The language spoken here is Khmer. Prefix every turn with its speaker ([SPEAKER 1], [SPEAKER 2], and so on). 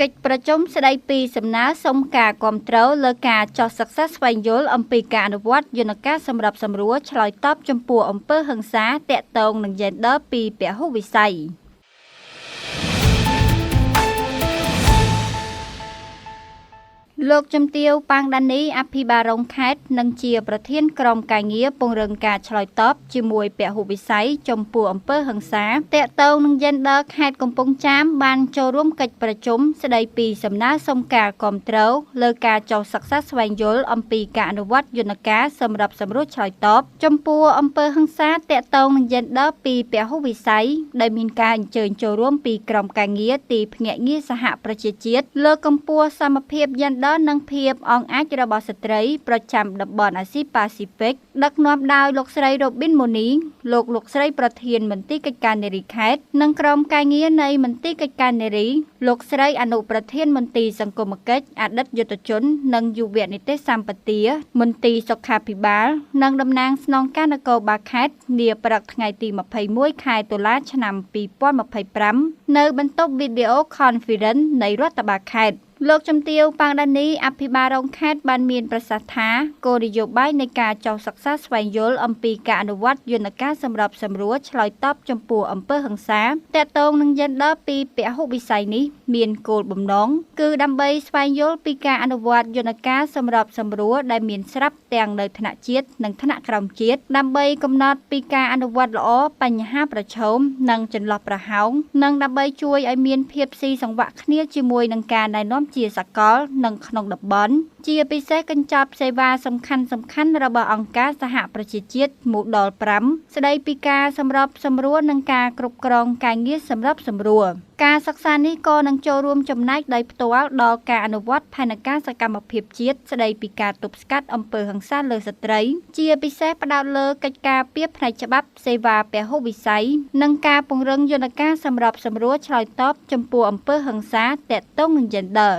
[SPEAKER 1] កិច្ចប្រជុំស្ដីពីសំណើសុំការគាំទ្រលើការចោះសិក្សាស្វែងយល់អំពីការអនុវត្តយន្តការសម្របសម្រួលឆ្លើយតបចំពោះអំពើហិង្សាទាក់ទងនឹង Gender ពីពហុវិស័យលោកជំទាវ ប៉ាង ដានី អភិបាលរងខេត្តនិងជាប្រធានក្រុមការងារពង្រឹងការឆ្លើយតបជាមួយពហុវិស័យចំពោះអំពើហិង្សាទាក់ទងនឹង Gender ខេត្តកំពង់ចាមបានចូលរួមកិច្ចប្រជុំស្ដីពីសំណើសុំការគាំទ្រលើការចុះសិក្សាស្វែងយល់អំពីការអនុវត្តយន្តការសម្រាប់សម្រួលឆ្លើយតបចំពោះអំពើហិង្សាទាក់ទងនឹង Gender ពីពហុវិស័យដែលមានការអញ្ជើញចូលរួមពីក្រុមការងារទីភ្នាក់ងារសហប្រជាជាតិលើកកម្ពស់សមភាព Gender និងភាពអង្អាចរបស់ស្ត្រីប្រចាំតំបន់អាស៊ីប៉ាស៊ីហ្វិកដឹកនាំដោយលោកស្រី Robin Moni លោកស្រីប្រធានមន្ទីរកិច្ចការនារីខេត្តនិងក្រុមការងារនៃមន្ទីរកិច្ចការនារីលោកស្រីអនុប្រធានមន្ទីរសង្គមកិច្ចអតីតយុទ្ធជននិងយុវនីតិសម្បទាមន្ទីរសុខាភិបាលនិងតំណាងស្នងការនគរបាលខេត្តនាព្រឹកថ្ងៃទី21ខែតុលាឆ្នាំ2025នៅបន្ទប់វីដេអូ Conference នៃរដ្ឋបាលខេត្តលោកជំទាវ ប៉ាង ដានី អភិបាលរងខេត្តបានមានប្រសាសន៍ថាគោលនយោបាយនៃការចុះសិក្សាស្វែងយល់អំពីការអនុវត្តយន្តការសម្របសម្រួលឆ្លើយតបចំពោះអំពើហិង្សាទាក់ទងនឹង Gender ពីពហុវិស័យនេះមានគោលបំណងគឺដើម្បីស្វែងយល់ពីការអនុវត្តយន្តការសម្របសម្រួលដែលមានស្រាប់ទាំងនៅថ្នាក់ជាតិនិងថ្នាក់ក្រោមជាតិដើម្បីកំណត់ពីការអនុវត្តល្អបញ្ហាប្រឈមនិងចន្លោះប្រហោងនិងដើម្បីជួយឲ្យមានភាពស៊ីសង្វាក់គ្នាជាមួយនឹងការណែនាំជាសកលនិងក្នុងតំបន់ជាពិសេសកញ្ចប់សេវាសំខាន់ៗរបស់អង្គការសហប្រជាជាតិមូលដល5ស្ដីពីការសម្របសម្រួលនិងការគ្រប់គ្រងការងារសម្របសម្រួលការសិក្សានេះក៏នឹងចូលរួមចំណែកដោយផ្ទាល់ដល់ការអនុវត្តផែនការសកម្មភាពជាតិស្ដីពីការទប់ស្កាត់អំពើហិង្សាលើស្ត្រីជាពិសេសផ្ដោតលើកិច្ចការពារផ្នែកច្បាប់សេវាពហុវិស័យនិងការពង្រឹងយន្តការសម្របសម្រួលឆ្លើយតបចំពោះអំពើហិង្សាទាក់ទងនឹង Gender